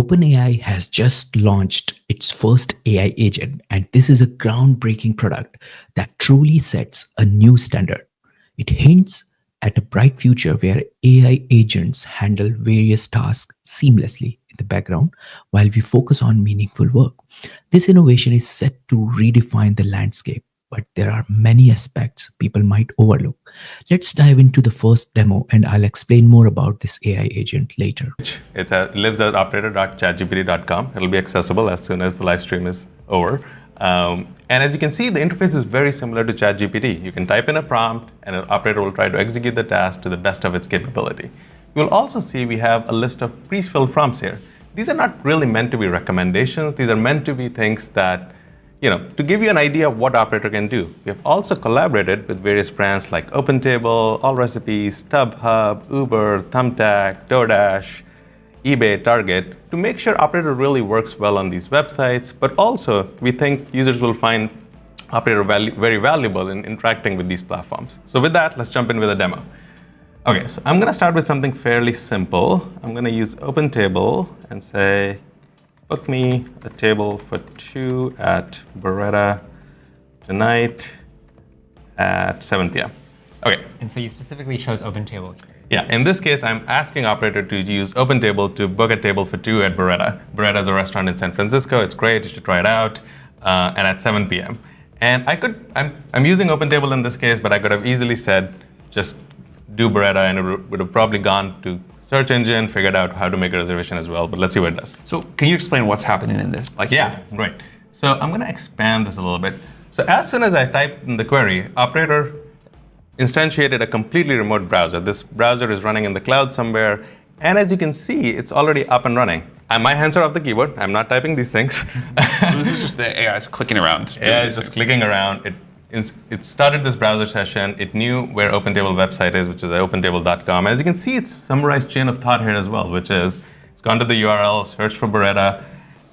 OpenAI has just launched its first AI agent, and this is a groundbreaking product that truly sets a new standard. It hints at a bright future where AI agents handle various tasks seamlessly in the background while we focus on meaningful work. This innovation is set to redefine the landscape, but there are many aspects people might overlook. Let's dive into the first demo, and I'll explain more about this AI agent later. It lives at operator.chatgpt.com. It'll be accessible as soon as the live stream is over. And as you can see, the interface is very similar to ChatGPT. You can type in a prompt, and an operator will try to execute the task to the best of its capability. You'll also see we have a list of pre-filled prompts here. These are not really meant to be recommendations. These are meant to be things that, to give you an idea of what operator can do. We have also collaborated with various brands like OpenTable, AllRecipes, StubHub, Uber, Thumbtack, DoorDash, eBay, Target, to make sure operator really works well on these websites, but also we think users will find operator very valuable in interacting with these platforms. So with that, let's jump in with a demo. Okay, so I'm gonna start with something fairly simple. I'm gonna use OpenTable and say, book me a table for 2 at Beretta tonight at 7 p.m. Okay. And so you specifically chose OpenTable here. Yeah, in this case, I'm asking operator to use OpenTable to book a table for 2 at Beretta. Beretta is a restaurant in San Francisco. It's great. You should try it out. And at 7 p.m. And I'm using OpenTable in this case, but I could have easily said, just do Beretta, and it would have probably gone to search engine, figured out how to make a reservation as well. But let's see what it does. So can you explain what's happening in this? Yeah, right. So I'm going to expand this a little bit. So as soon as I typed in the query, operator instantiated a completely remote browser. This browser is running in the cloud somewhere. And as you can see, it's already up and running. And my hands are off the keyboard. I'm not typing these things. So this is just the AI's clicking around. AI is just clicking around. It started this browser session. It knew where OpenTable website is, which is opentable.com. As you can see, it's summarized chain of thought here as well, which is it's gone to the URL, searched for Beretta.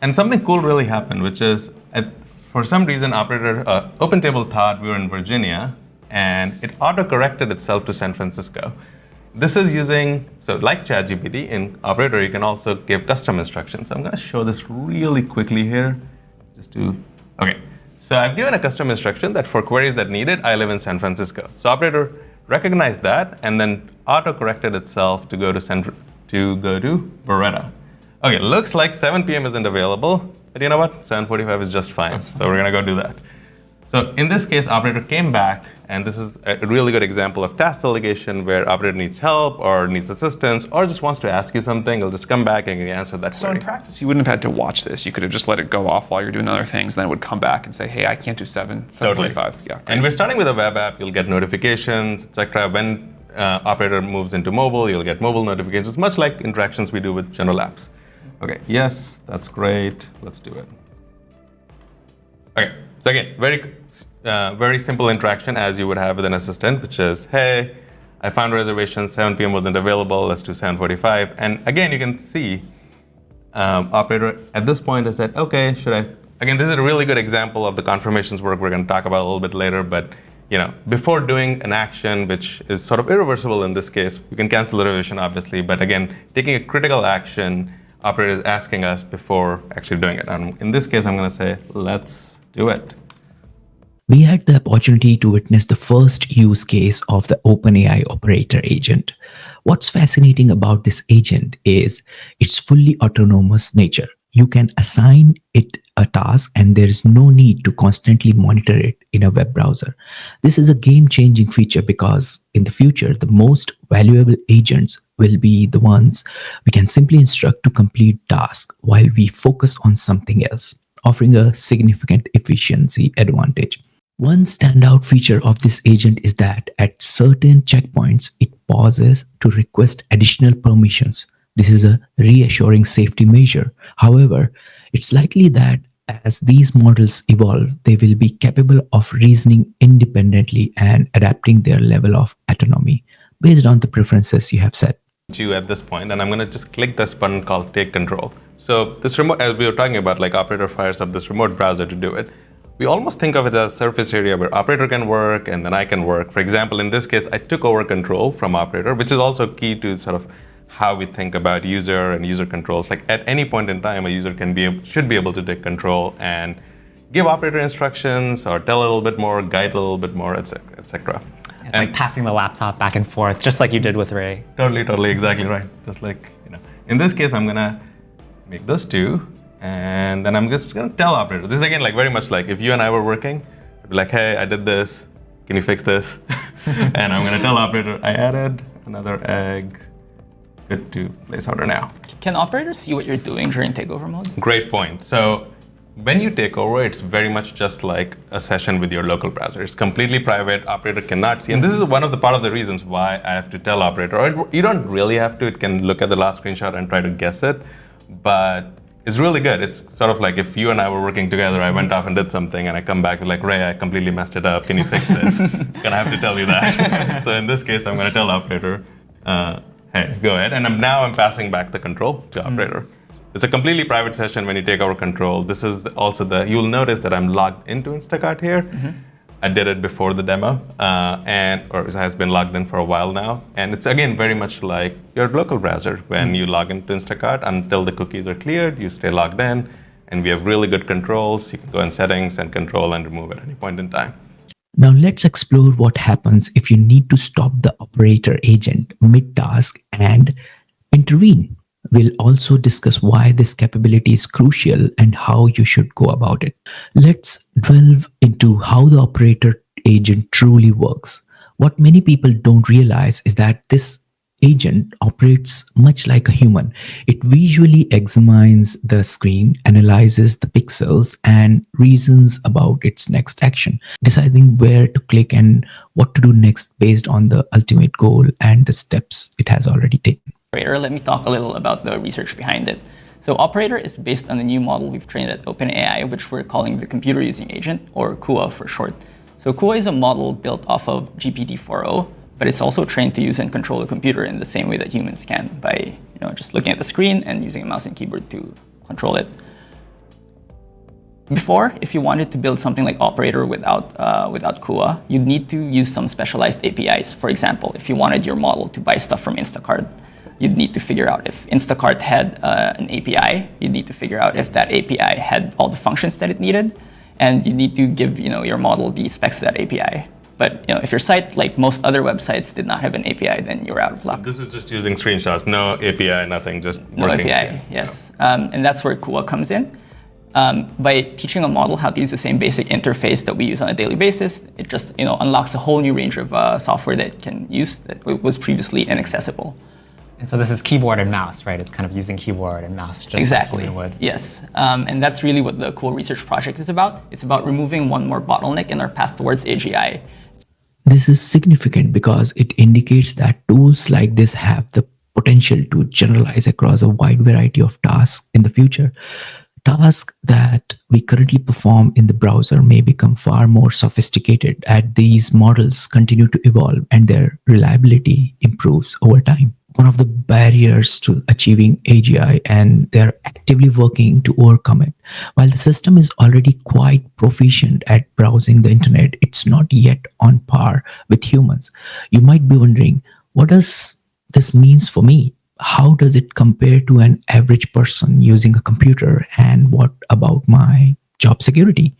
And something cool really happened, which is for some reason, OpenTable thought we were in Virginia, and it auto-corrected itself to San Francisco. This is using, so like ChatGPT, in Operator, you can also give custom instructions. So I'm going to show this really quickly here. Okay. So I've given a custom instruction that for queries that need it, I live in San Francisco. So Operator recognized that and then auto-corrected itself to go to Beretta. Okay, looks like 7 p.m. isn't available, but you know what? 7:45 is just fine. So we're going to go do that. So in this case, operator came back, and this is a really good example of task delegation where operator needs help or needs assistance or just wants to ask you something. It'll just come back and answer that So query. in practice, you wouldn't have had to watch this. You could have just let it go off while you're doing other things, then it would come back and say, hey, I can't do 7:45. Totally. Yeah. And we're starting with a web app. You'll get notifications, etc. When operator moves into mobile, you'll get mobile notifications, much like interactions we do with general apps. Okay, yes, that's great. Let's do it. Okay, so again, very simple interaction as you would have with an assistant, which is, hey, I found a reservation, 7 p.m. wasn't available, let's do 7:45. And again, you can see operator at this point has said, okay, should I? Again, this is a really good example of the confirmations work we're going to talk about a little bit later, but before doing an action, which is sort of irreversible in this case, you can cancel the reservation, obviously, but again, taking a critical action, operator is asking us before actually doing it. And in this case, I'm going to say, let's do it. We had the opportunity to witness the first use case of the OpenAI operator agent. What's fascinating about this agent is its fully autonomous nature. You can assign it a task and there is no need to constantly monitor it in a web browser. This is a game-changing feature because in the future, the most valuable agents will be the ones we can simply instruct to complete tasks while we focus on something else, offering a significant efficiency advantage. One standout feature of this agent is that at certain checkpoints, it pauses to request additional permissions. This is a reassuring safety measure. However, it's likely that as these models evolve, they will be capable of reasoning independently and adapting their level of autonomy based on the preferences you have set. At this point, and I'm going to just click this button called Take Control. So this remote, as we were talking about, like operator fires up this remote browser to do it. We almost think of it as a surface area where operator can work and then I can work. For example, in this case, I took over control from operator, which is also key to sort of how we think about user and user controls. Like at any point in time, a user should be able to take control and give operator instructions or tell a little bit more, guide a little bit more, etc. It's like passing the laptop back and forth, just like you did with Ray. Totally, exactly right. Just like, in this case, I'm gonna make those two, and then I'm just gonna tell operator. This is again like very much like if you and I were working, I'd be like, hey, I did this, can you fix this? And I'm gonna tell operator, I added another egg, good to place order now. Can operators see what you're doing during takeover mode? Great point. So when you take over, it's very much just like a session with your local browser. It's completely private, operator cannot see. And this is part of the reasons why I have to tell operator, or you don't really have to, it can look at the last screenshot and try to guess it, but it's really good. It's sort of like if you and I were working together, I went off and did something and I come back like, Ray, I completely messed it up, can you fix this? Gonna have to tell you that. So in this case, I'm gonna tell operator, hey, go ahead. And now I'm passing back the control to operator. It's a completely private session when you take over control. This is you'll notice that I'm logged into Instacart here. I did it before the demo, or it has been logged in for a while now. And it's again, very much like your local browser. When you log into Instacart, until the cookies are cleared, you stay logged in, and we have really good controls. You can go in settings and control and remove at any point in time. Now let's explore what happens if you need to stop the operator agent mid-task and intervene. We'll also discuss why this capability is crucial and how you should go about it. Let's delve into how the operator agent truly works. What many people don't realize is that this agent operates much like a human. It visually examines the screen, analyzes the pixels, and reasons about its next action, deciding where to click and what to do next based on the ultimate goal and the steps it has already taken. Operator, let me talk a little about the research behind it. So Operator is based on a new model we've trained at OpenAI, which we're calling the Computer Using Agent, or CUA for short. So CUA is a model built off of GPT-4o, but it's also trained to use and control a computer in the same way that humans can by just looking at the screen and using a mouse and keyboard to control it. Before, if you wanted to build something like Operator without CUA, you'd need to use some specialized APIs. For example, if you wanted your model to buy stuff from Instacart, you'd need to figure out if Instacart had an API. You'd need to figure out if that API had all the functions that it needed, and you need to give your model the specs of that API. But if your site, like most other websites, did not have an API, then you're out of luck. So this is just using screenshots, no API, nothing, just no working. API, yes. And that's where CUA comes in. By teaching a model how to use the same basic interface that we use on a daily basis, it just unlocks a whole new range of software that it can use that was previously inaccessible. And so this is keyboard and mouse, right? It's kind of using keyboard and mouse just exactly. like human would. Yes. And that's really what the CUA research project is about. It's about removing one more bottleneck in our path towards AGI. This is significant because it indicates that tools like this have the potential to generalize across a wide variety of tasks in the future. Tasks that we currently perform in the browser may become far more sophisticated as these models continue to evolve and their reliability improves over time. One of the barriers to achieving AGI, and they're actively working to overcome it. While the system is already quite proficient at browsing the internet, it's not yet on par with humans. You might be wondering, what does this mean for me? How does it compare to an average person using a computer? And what about my job security?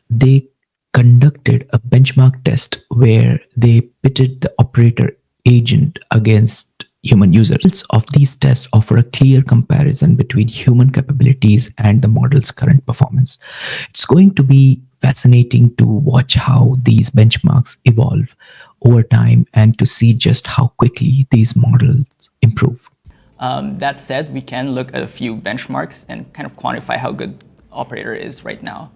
They conducted a benchmark test where they pitted the operator agent against human users. Results of these tests offer a clear comparison between human capabilities and the model's current performance. It's going to be fascinating to watch how these benchmarks evolve over time and to see just how quickly these models improve. That said, we can look at a few benchmarks and kind of quantify how good Operator is right now.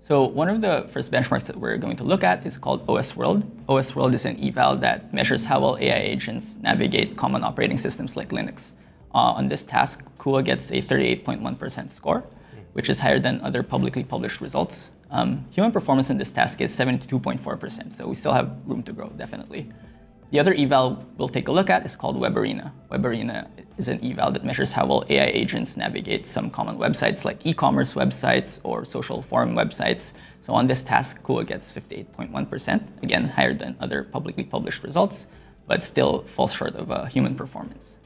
So one of the first benchmarks that we're going to look at is called OS World. OS World is an eval that measures how well AI agents navigate common operating systems like Linux. On this task, CUA gets a 38.1% score, which is higher than other publicly published results. Human performance in this task is 72.4%, so we still have room to grow, definitely. The other eval we'll take a look at is called Web Arena. Web Arena is an eval that measures how well AI agents navigate some common websites like e-commerce websites or social forum websites. So on this task, CUA gets 58.1%, again, higher than other publicly published results, but still falls short of human performance.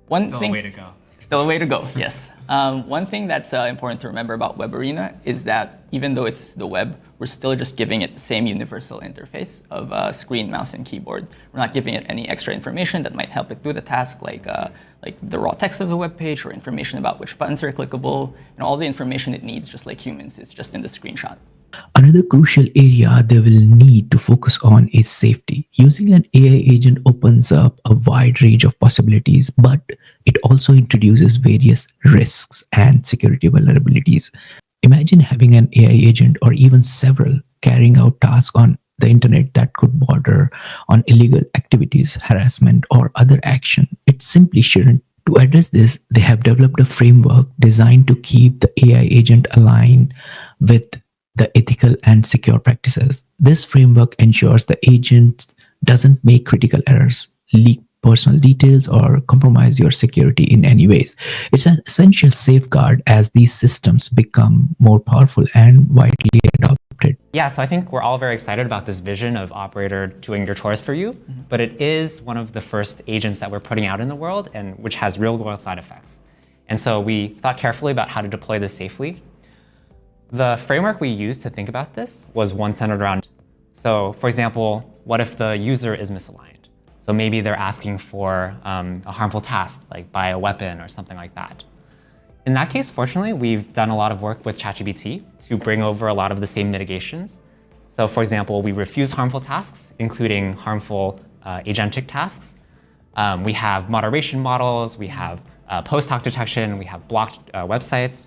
One Still thing, a way to go. Still a way to go, yes. One thing that's important to remember about Web Arena is that even though it's the web, we're still just giving it the same universal interface of screen, mouse, and keyboard. We're not giving it any extra information that might help it do the task, like the raw text of the web page or information about which buttons are clickable. And all the information it needs, just like humans, is just in the screenshot. Another crucial area they will need to focus on is safety. Using an AI agent opens up a wide range of possibilities, but it also introduces various risks and security vulnerabilities. Imagine having an AI agent or even several carrying out tasks on the internet that could border on illegal activities, harassment, or other action. It simply shouldn't. To address this, they have developed a framework designed to keep the AI agent aligned with the ethical and secure practices. This framework ensures the agent doesn't make critical errors, leak personal details, or compromise your security in any ways. It's an essential safeguard as these systems become more powerful and widely adopted. Yeah, so I think we're all very excited about this vision of Operator doing your chores for you, but it is one of the first agents that we're putting out in the world and which has real-world side effects. And so we thought carefully about how to deploy this safely. The framework we used to think about this was one centered around, so for example, what if the user is misaligned? So maybe they're asking for a harmful task, like buy a weapon or something like that. In that case, fortunately, we've done a lot of work with ChatGPT to bring over a lot of the same mitigations. So for example, we refuse harmful tasks, including harmful agentic tasks. We have moderation models, we have post hoc detection, we have blocked websites.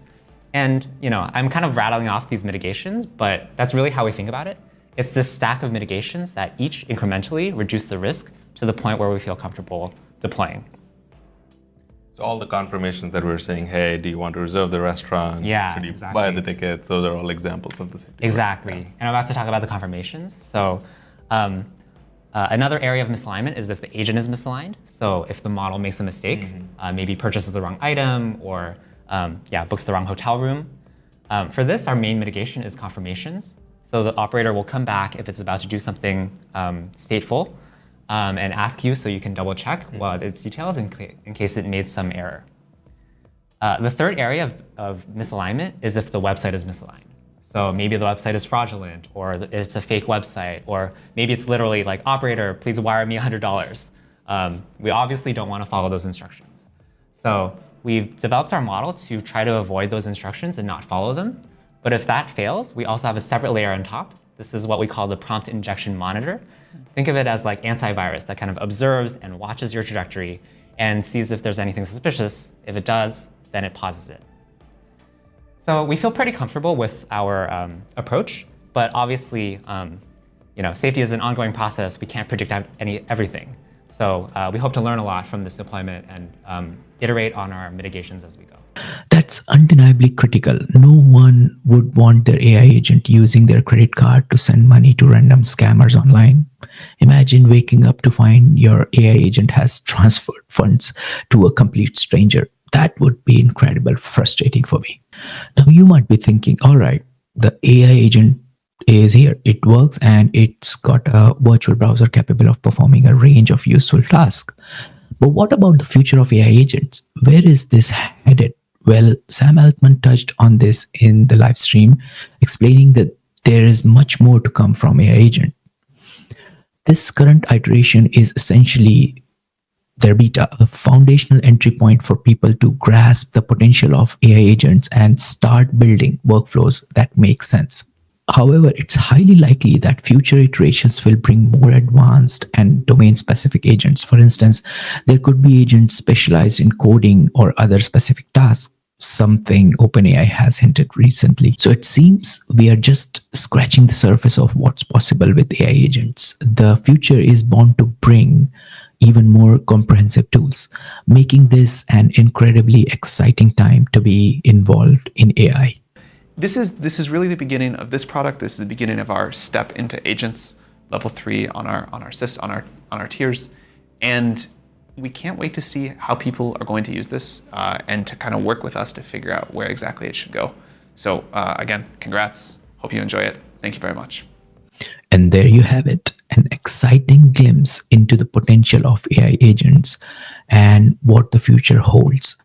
And I'm kind of rattling off these mitigations, but that's really how we think about it. It's this stack of mitigations that each incrementally reduce the risk to the point where we feel comfortable deploying. So all the confirmations that we're saying, hey, do you want to reserve the restaurant? Yeah, Should you exactly. buy the tickets? Those are all examples of the same. Exactly. Yeah. And I'm about to talk about the confirmations. So another area of misalignment is if the agent is misaligned. So if the model makes a mistake, maybe purchases the wrong item or books the wrong hotel room. For this, our main mitigation is confirmations. So the operator will come back if it's about to do something stateful and ask you so you can double check what its details in case it made some error. The third area of misalignment is if the website is misaligned. So maybe the website is fraudulent, or it's a fake website, or maybe it's literally like, operator, please wire me $100. We obviously don't want to follow those instructions. So we've developed our model to try to avoid those instructions and not follow them. But if that fails, we also have a separate layer on top. This is what we call the prompt injection monitor. Think of it as like antivirus that kind of observes and watches your trajectory and sees if there's anything suspicious. If it does, then it pauses it. So we feel pretty comfortable with our approach, but obviously, safety is an ongoing process. We can't predict everything. So we hope to learn a lot from this deployment and iterate on our mitigations as we go. That's undeniably critical. No one would want their AI agent using their credit card to send money to random scammers online. Imagine waking up to find your AI agent has transferred funds to a complete stranger. That would be incredibly frustrating for me. Now you might be thinking, all right, the AI agent is here. It works and it's got a virtual browser capable of performing a range of useful tasks. But what about the future of AI agents? Where is this headed? Well, Sam Altman touched on this in the live stream, explaining that there is much more to come from AI agent. This current iteration is essentially their beta, a foundational entry point for people to grasp the potential of AI agents and start building workflows that make sense. However, it's highly likely that future iterations will bring more advanced and domain-specific agents. For instance, there could be agents specialized in coding or other specific tasks, something OpenAI has hinted recently. So it seems we are just scratching the surface of what's possible with AI agents. The future is bound to bring even more comprehensive tools, making this an incredibly exciting time to be involved in AI. This is really the beginning of this product. This is the beginning of our step into agents, level 3 on our tiers, and we can't wait to see how people are going to use this and to kind of work with us to figure out where exactly it should go. So again, congrats. Hope you enjoy it. Thank you very much. And there you have it. an exciting glimpse into the potential of AI agents and what the future holds.